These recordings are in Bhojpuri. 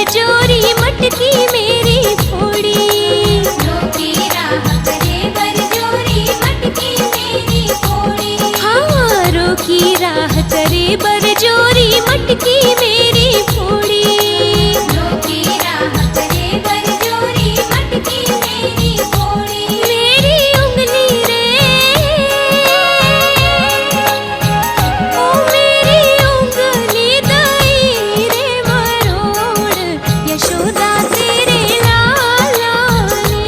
बरजोरी मटकी मेरी फोड़ी। रोकी राह करे बरजोरी मटकी मेरी फोड़ी। हाँ, रोकी राह करे बरजोरी मटकी मेरी फोड़ी। रोकी राह करे बरजोरी मटकी मेरी फोड़ी। मेरी उंगली रे, ओ मेरी उंगली दई रे मरोड़, यशोदा तेरे लाला ने।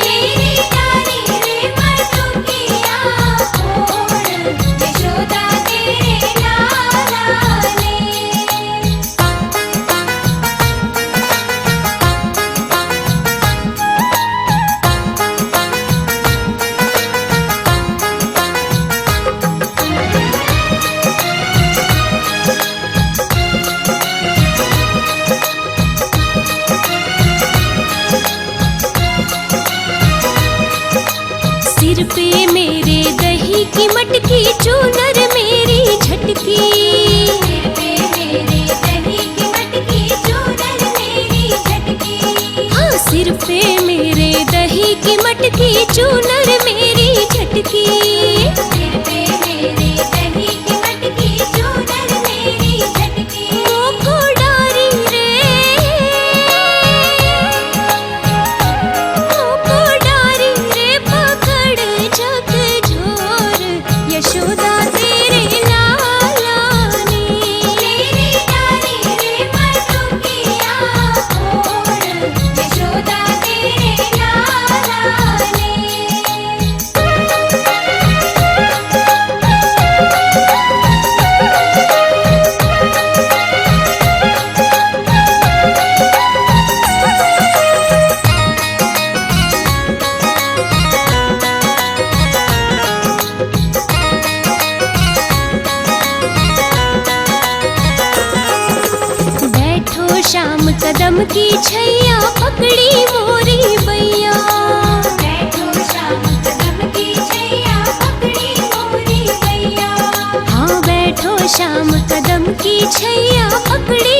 तेरी डाली रे मटकिया फोड़, यशोदा तेरे लाला ने। सिर पे मेरे दही की मटकी, चूनर मेरी झटकी। सिर पे मेरे दही की मटकी, चूनर मेरी झटकी। हाँ, सिर पे मेरे दही की मटकी, चूनर मेरी झटकी। सिर पे मेरे दही की मटकी, चूनर मेरी झटकी। मोखो डारी रे, मोखो डारी रे पकड़ झक झोर, यशोदा तेरे लाला ने। तेरी डाली रे मटकिया फोड़, यशोदा तेरे लाला ने। बैठो शाम कदम की छैया, पकड़ी मोरी बैया। बैठो शाम कदम की छैया, पकड़ी मोरी बैया। हाँ, बैठो शाम कदम की छैया, पकड़ी